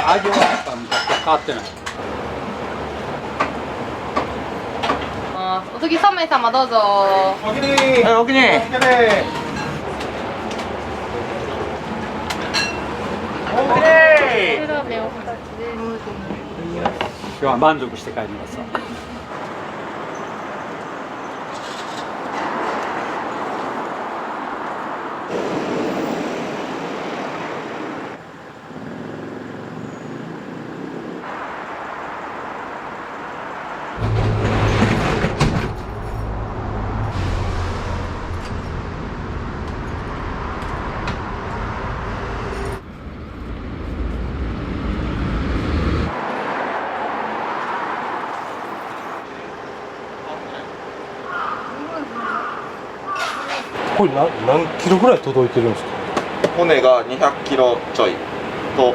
味はやっぱ昔と変わってない。お次3名様どうぞ。おきにおおきに。おきにラーメンお2つで。今日は満足して帰りますわ。これ何キロぐらい届いてるんですか？骨が200キロちょいと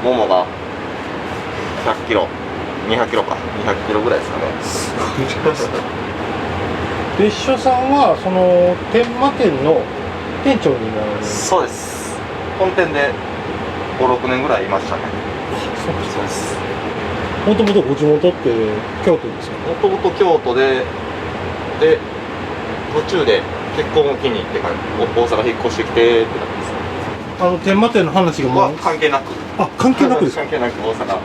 ももが100キロ200キロか200キロぐらいですかね。別所さんはその天満店の店長になるんですそうです。本店で5、6年ぐらいいましたね。そうそうです。もともとご地元って京都ですか？もともと京都で途中で結婚を機にって感じ、大阪引っ越してきてって感じですね。天満店の話がもう関係なく。関係なくですか？関係なく大阪。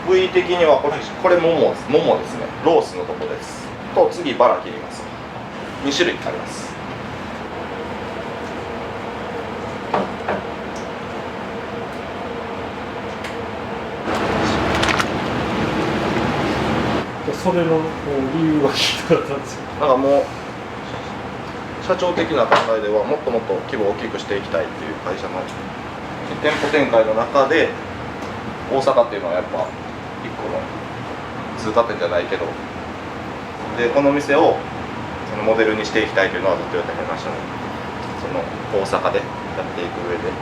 部位的にはこれももですね。ロースのとこです。と次バラ切ります。2種類あります。それの理由が聞いたかったんですよ。なんかもう社長的な考えではもっともっと規模を大きくしていきたいっていう会社の店舗展開の中で大阪っていうのはやっぱ一個の通過点じゃないけど、でこの店をそのモデルにしていきたいというのはずっと言ってましたね。その大阪でやっていく上で。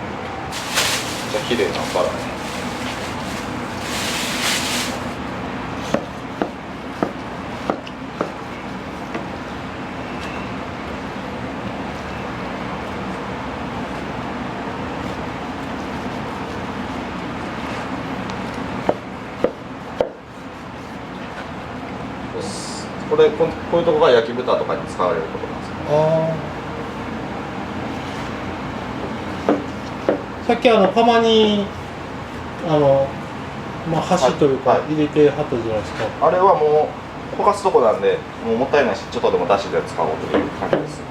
じゃあ綺麗なバラね。こういうとこが焼き豚とかに使われることなんですよ。さっき釜に箸というか入れてはったじゃないですか。あれはもう焦がすとこなんでもったいないし、ちょっとでも出汁で使おうという感じです。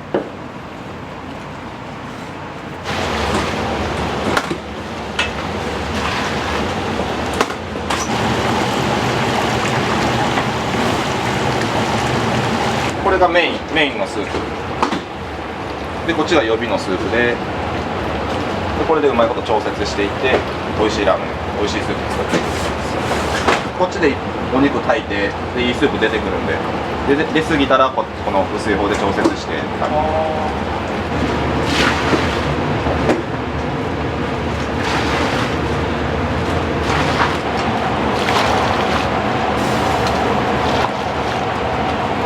これがメインのスープで、こっちが予備のスープで、これでうまいこと調節していって美味しいラーメン、美味しいスープ作っていく。こっちでお肉炊いてでいいスープ出てくるんで、出過ぎたらこの薄い方で調節して食べる。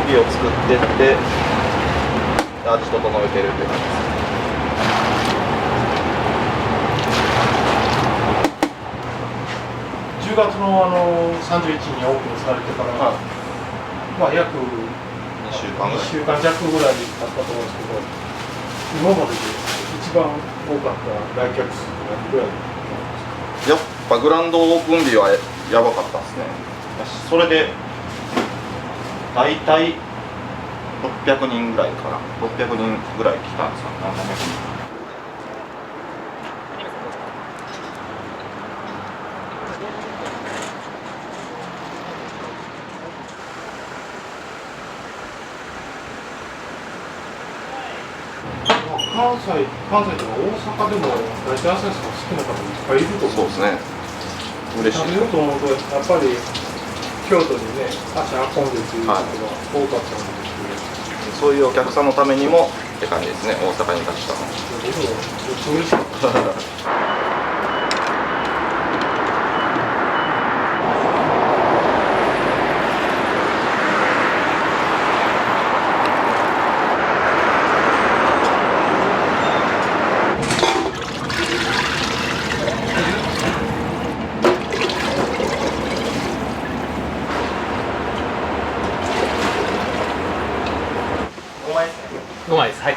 帯を作っていって味整えてるって感じです。10月の31日にオープンされてから、はい、まあ約2週間ぐらい。1週間弱ぐらい経ったと思うんですけど、今までで一番多かった来客数がいくらいですか？やっぱグランドオープン日はやばかったですね。それで大体600人ぐらいかな。600人ぐらい来たんですか。700人。関西とか大阪でも大体朝日さん好きな方いっぱいいると思う。そうですね。嬉しい。食べようと思うとやっぱり京都にね足運んでっていう人が多かったんですけど、そういうお客さんのためにもって感じですね。大阪に立ちたの。僕も嬉しかった。5枚です。はい。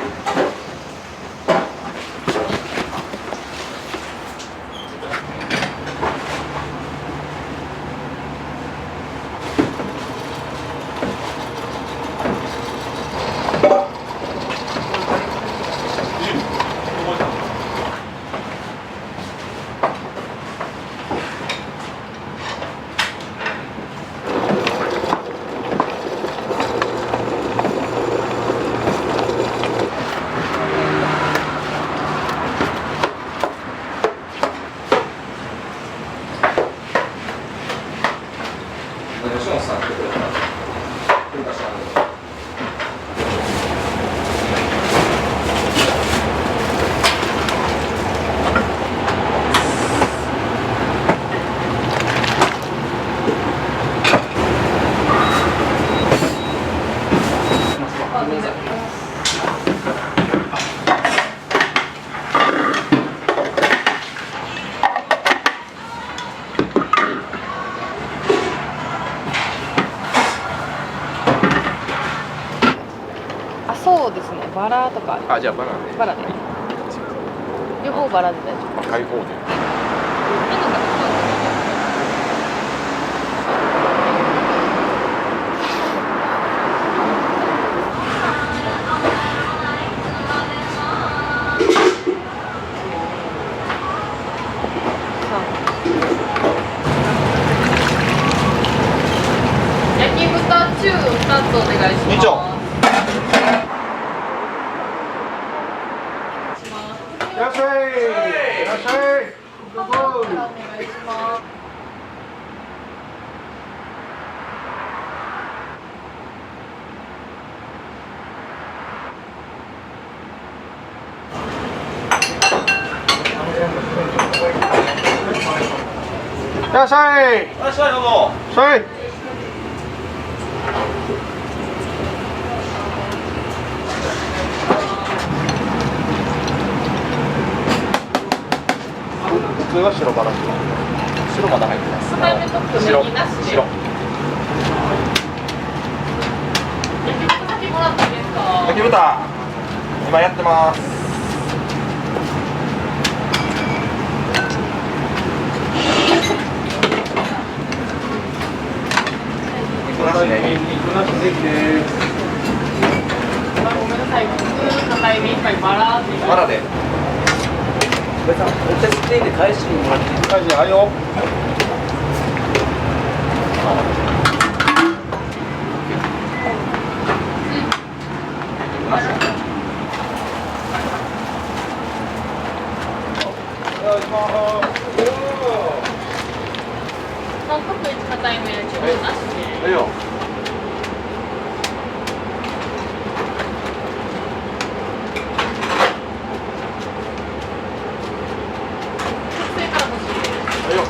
吉本さん来てくれた。そうですね、バラとか。あ、じゃあバナナで。バラで。両方バラで大丈夫。開放で。焼き豚中2つお願いします。2丁。いらっしゃい。いらっしゃい。どうぞ。お願いします。いらっしゃい。いらっしゃい、どうぞ。はい。普通は白バラ。白まだ入ってます。片目とネギなしで。白。焼き豚先もらっていいですか。焼き豚。今やってます。肉なしネギ。肉なしネギです。ごめんなさい、普通片目一杯バラって。バラで。お茶吸っていいんで返しにもらっていいですか。はい、はいよ。韓国一硬い麺、ちょっとなしで。はいよ。それから欲しいです。はいよ。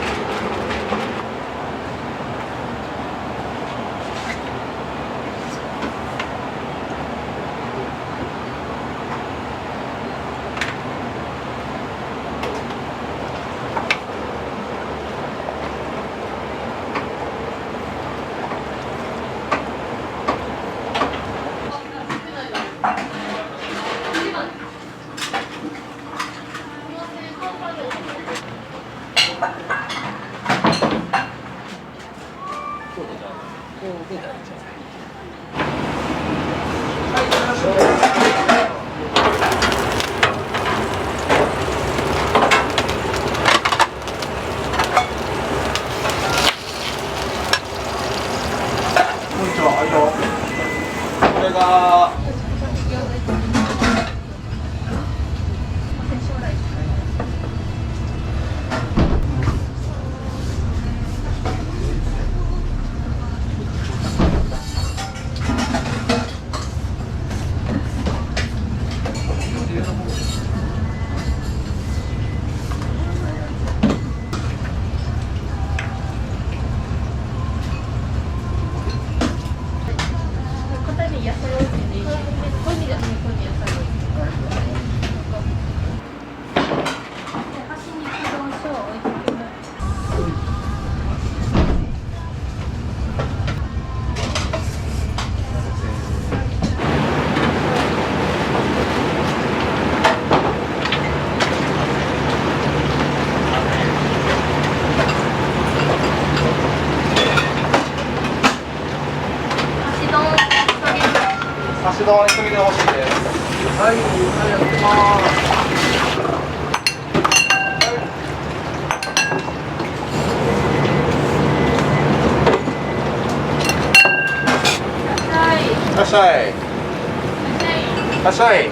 箸丼急ぎで欲しいです。はい、やってます。いらっしゃい。いらっしゃい。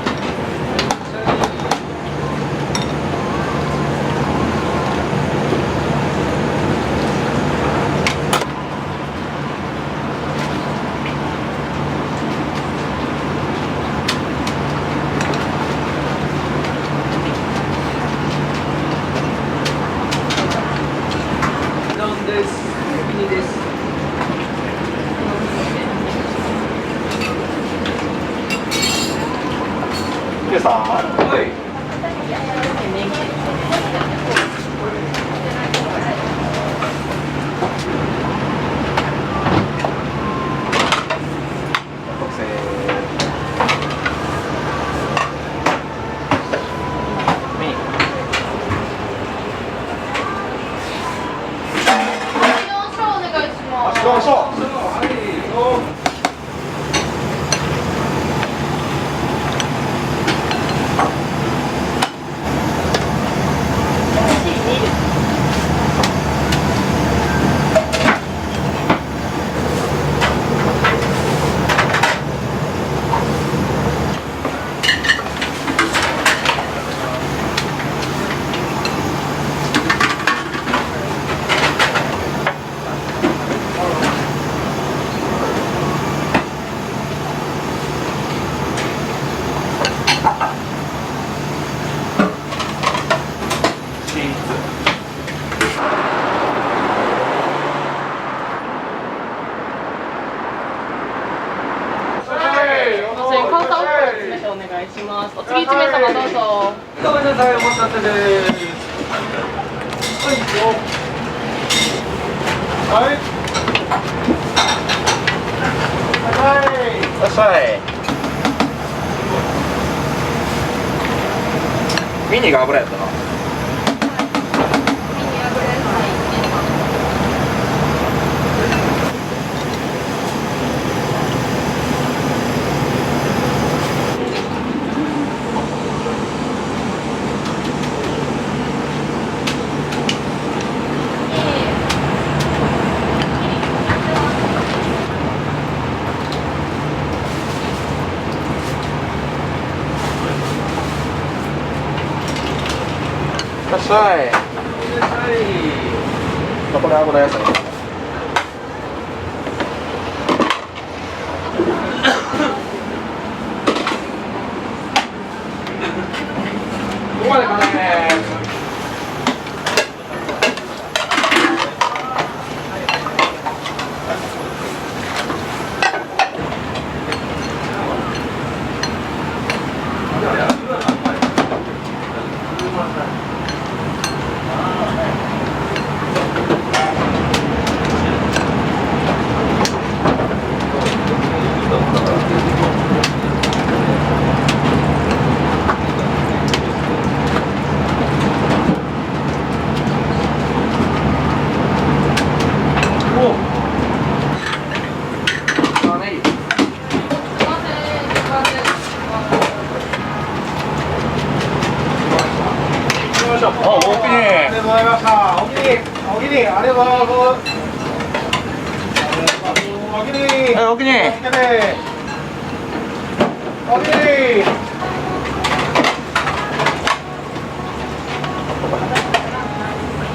ヒデさん。はい。お次1名様どうぞ。ごめんなさい、お待たせです。はい。いらっしゃい。ミニが油やったな。いらっしゃい。これ油野菜。ここまでかね。あ、おおきに。ありがとうございました。おきに、おきに、ありがとうございます。おきに。はい、おきに。おきに。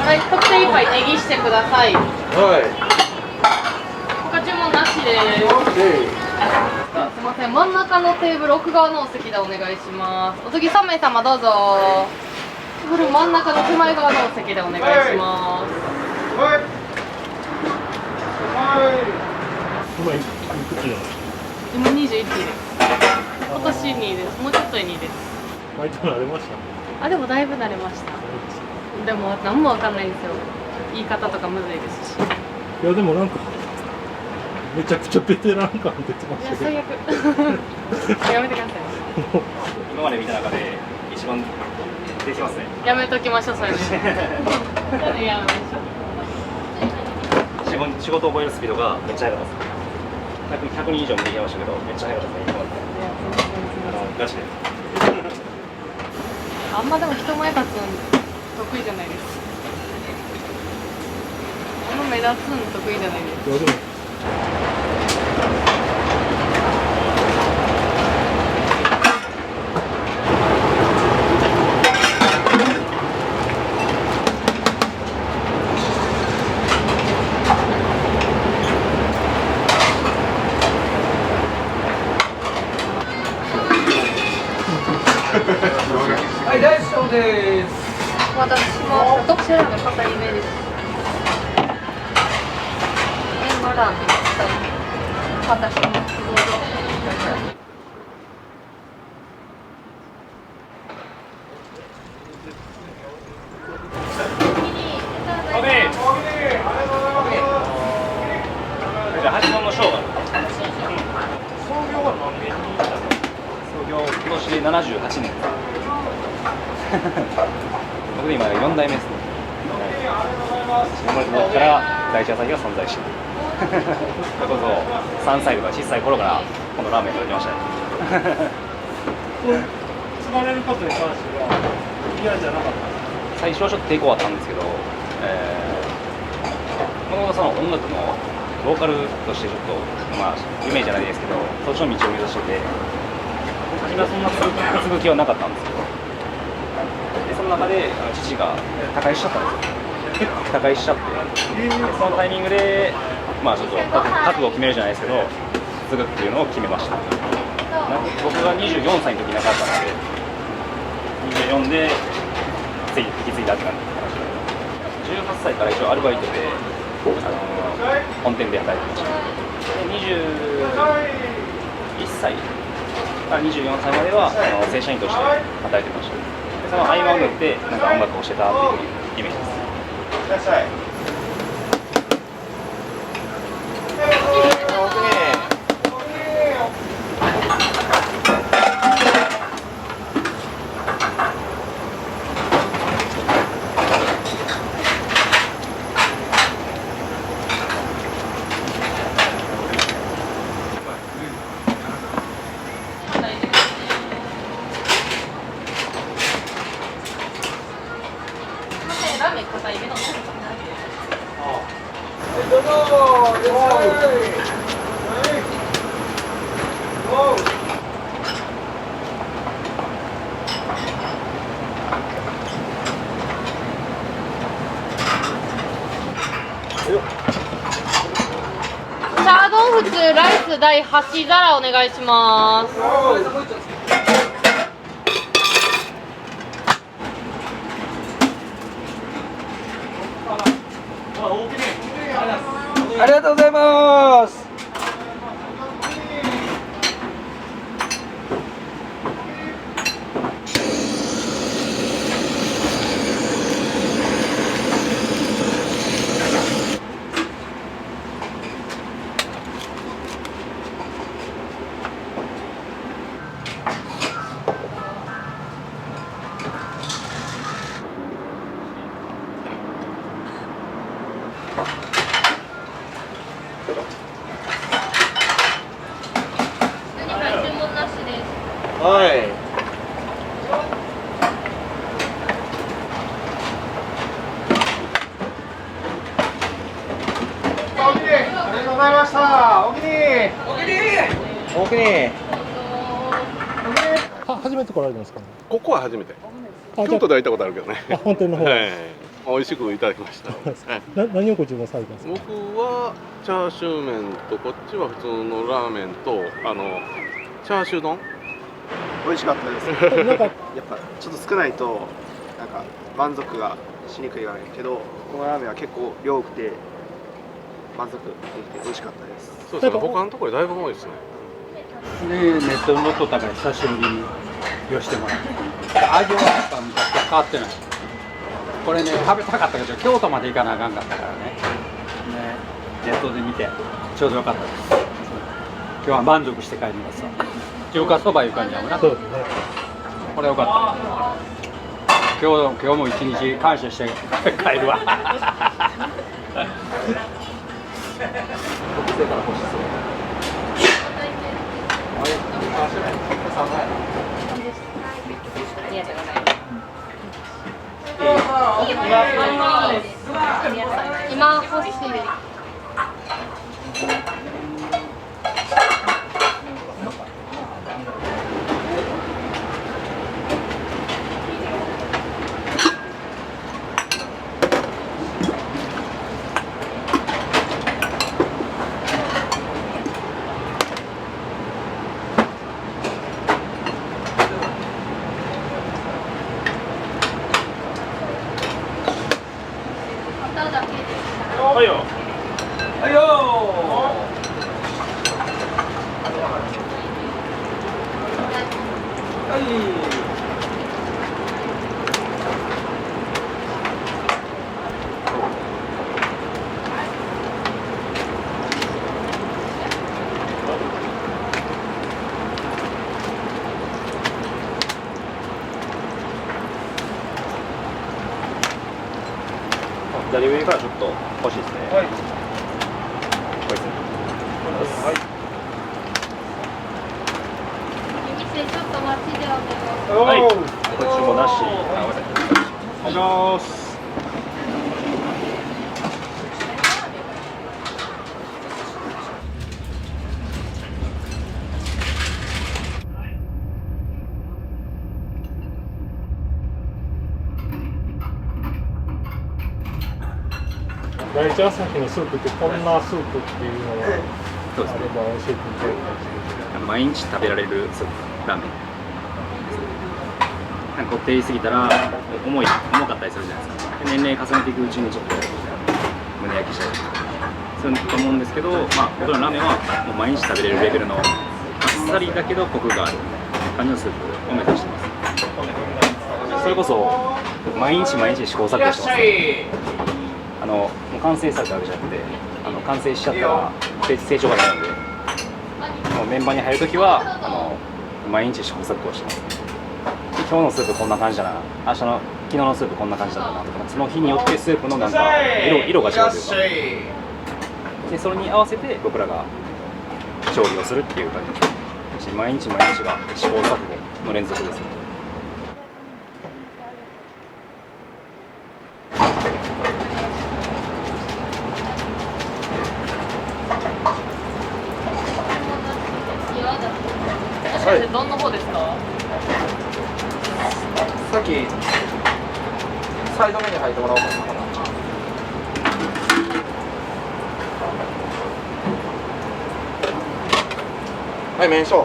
はい、特製一杯ネギしてください。はい。他注文なしです。すみません、真ん中のテーブル奥側のお席でお願いします。お次3名様どうぞ。これ真ん中の手前側のお席でお願いします。はい。はい。今いくつよ。今21です。今年2です。もうちょっとで2です。割と慣れました。あ、でもだいぶ慣れました。でも何もわかんないんですよ。言い方とかむずいですし。いやでもなんかめちゃくちゃベテラン感出てまいやしたけど。最悪。やめてください。今まで見た中で一番できますね。やめときましょうそれで。やめましょう。仕事を覚えるスピードがめっちゃ速かったです。100人以上見てきましたけど、めっちゃ速かったですね。ガチで。あんまでも人前立つん得意じゃないです。あんま目立つん得意じゃないです。いやでもはい、大丈夫です。私も特殊ラーメン片入めです。塩ラーメン片入めどうぞ。じゃあ8本の生姜。創業は何年になったの？創業今年で78年。僕で今4代目ですね。生まれた時から第一朝日が存在してる。それこそ3歳とか小さい頃からこのラーメン食べてましたね。継がれることに関しては嫌じゃなかった。最初はちょっと抵抗はあったんですけど、もともとその音楽のボーカルとしてちょっと、まあ、夢じゃないですけど、そっちの道を目指してて、初めはそんな継ぐ気はなかったんですけど、でその中で父が他界しちゃったんですよ。他界しちゃって、でそのタイミングで、まあ、ちょっと覚悟を決めるじゃないですけど、継ぐっていうのを決めました。僕が24歳の時いなかったので、24で引き継いだって感じです。18歳から一応アルバイトで、本店で働いてました。で21歳から24歳までは正社員として働いてました。でその合間を縫ってなんか音楽をしてたっていうイメージです。いらっしゃい。ラーメン片入めの。どうぞ。いらっしゃい。チャードン普通ライス第8皿お願いします。ありがとうございます。はい。ありがとうございました。おきに。おおきに。初めて来られたんですかね。ここは初めて。あ、京都では行ったことあるけどね。あ、本店の方。はい。美味しくいただきました。何をご注文されたんですか。僕はチャーシュー麺とこっちは普通のラーメンとチャーシュー丼。美味しかったです。なんかやっぱちょっと少ないとなんか満足がしにくいけど、このラーメンは結構量多くて満足できて美味しかったです。そうですね。他のところよりだいぶ多いですね。ネットに載っとったから久しぶりに寄してもらって味はやっぱ昔と変わってない。これね食べたかったけど京都まで行かなあかんかったからねネットで見てちょうどよかったです。今日は満足して帰りますわ。中華そばいう感じやもんな。そうですね。これよかった。今日も一日感謝して帰るわ。今欲しい。はいよ。はいよー。はい。左上からちょっと欲しいですね。はい。こいつ。はい。店ちょっと待ちでお願いします。はい。こっちもなし。あ、ごめんなさい。お願いします。第一朝日のスープってこんなスープっていうのがそうですね。あれば教えていただきたいです。毎日食べられるスープラーメン。なんかこってりすぎたら重かったりするじゃないですか。で年齢重ねていくうちにちょっと胸焼きしたりすると思うんですけど、まあ僕らのラーメンはもう毎日食べれるレベルのあっさりだけどコクがある感じのスープを目指してます。それこそ毎日試行錯誤してます。もう完成されたわけじゃなくて、完成しちゃったら成長がないので、もうメンバーに入るときは毎日試行錯誤してます。今日のスープこんな感じだな、昨日のスープこんな感じだったなとか、その日によってスープのなんか色が違うというか、でそれに合わせて僕らが調理をするっていう感じです。毎日が試行錯誤の連続です。どんな方ですか？さっきサイドメニュー入ってもらおうかな。はい、麺醤。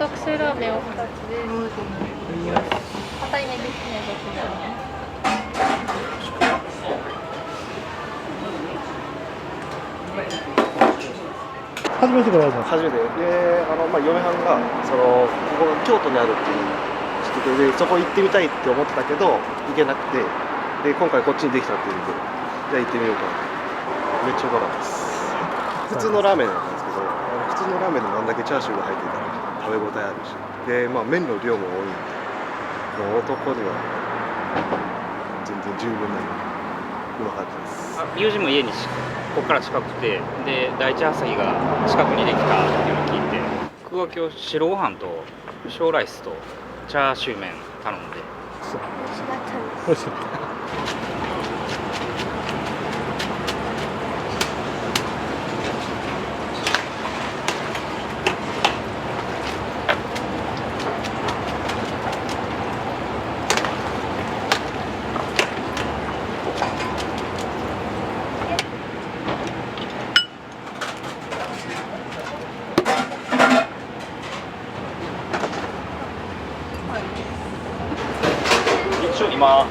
特製ラーメンを2つです。硬いねですね、どちらも。初めてからだ。初めてで、嫁はんがここが京都にあるっていう知ってて、でそこ行ってみたいって思ってたけど行けなくて、で今回こっちにできたっていうんで、じゃあ行ってみようかな。めっちゃ良かったです。普通のラーメンなんですけど、普通のラーメンであんだけチャーシューが入ってたら食べ応えあるし、で麺の量も多いんで、もう男には全然十分なのうまかったです。友人も家にここから近くて、で第一朝日が近くにできたっていうのを聞いて、僕は今日白ご飯と小ライスとチャーシュー麺頼んで。美味しかった。一応今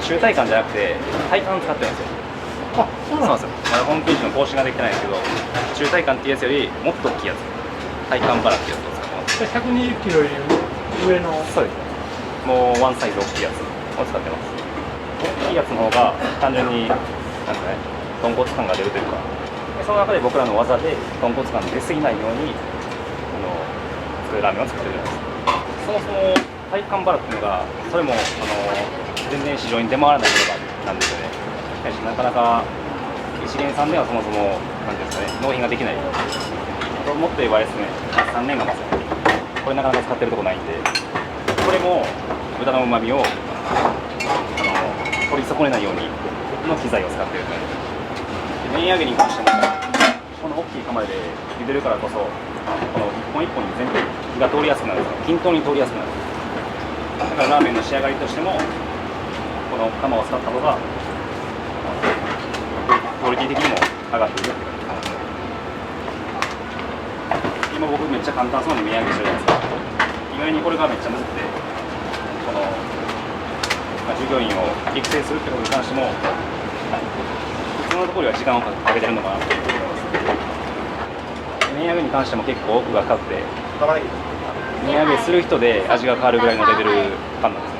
中体幹じゃなくて体幹使ってるんですよ。あ、そうなんそうなんですよ。まだホームページの更新ができてないんですけど、中体幹っていうやつよりもっと大きいやつ、体幹バラっていうやつを使ってます。120キロより上の。そうです。もうワンサイズ大きいやつを使ってます。大きいやつの方が単純になんかね、豚骨感が出るというか、でその中で僕らの技で豚骨感が出過ぎないように作るラーメンを作ってるじゃないですか。そもそも体幹バラっていうのがそれも全然市場に出回らないものなんですよね。なかなか一元さんではそもそもなんていうんですかね、納品ができないと思って言えばですね、3年がまさにこれなかなか使ってるとこないんで、これも豚のうまみを取り損ねないようにの機材を使ってるんで、麺上げに関してもこの大きい釜で茹でるからこそ、この一本一本に全部火が通りやすくなるんですよ。均等に通りやすくなる。だからラーメンの仕上がりとしてもこの釜を使った方がクオリティ的にも上がっている。今僕めっちゃ簡単そうに麺上げしてるじゃないですか。意外にこれがめっちゃむずくて、この、従業員を育成するってことに関しても普通のところには時間をかけてるのかなと思います。麺上げに関しても結構奥が深くて、麺上げする人で味が変わるぐらいのレベル感なんですね。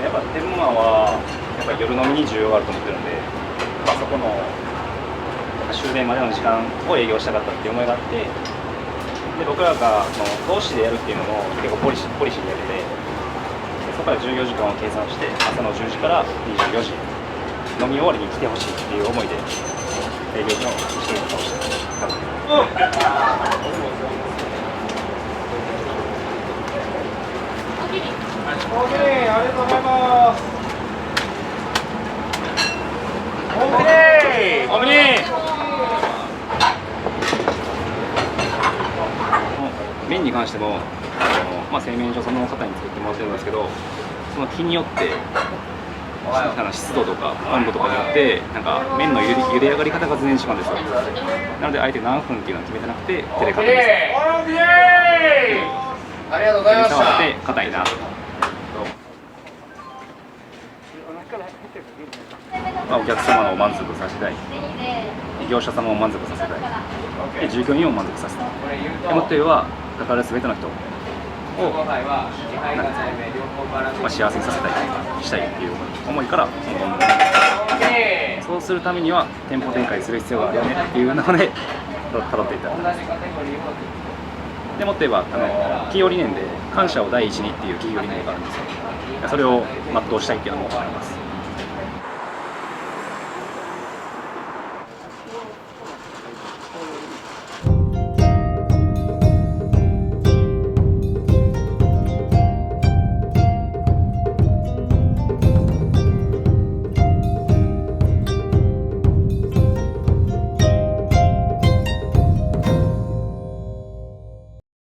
やっぱ天満はやっぱり夜飲みに需要があると思ってるんで、そこの終電までの時間を営業したかったっていう思いがあって、で僕らが投資でやるっていうのも結構ポリシーでやってて、そこから14時間を計算して朝の10時から24時飲み終わりに来てほしいっていう思いで営業のしているかもしれない。ありがとうございます。おめで麺に関しても製麺所その方に作ってもらってるんですけど、その日によって湿度とか温度とかによってなんか麺の茹で上がり方が全然違うんですよ。なのであえて何分っていうのは決めてなくて手で確認して、ありがとうございました。触って硬いなと。お客様を満足させたい、業者様を満足させたい、で従業員を満足させたい、もっと言えば関わる全ての人を幸せにさせたい、したいっていう思いからその本そうするためには店舗展開する必要があるよねっていうのでたどっていったでもっと言えば企業理念で感謝を第一にっていう企業理念があるんですよ。それを全うしたいっていうのもあります。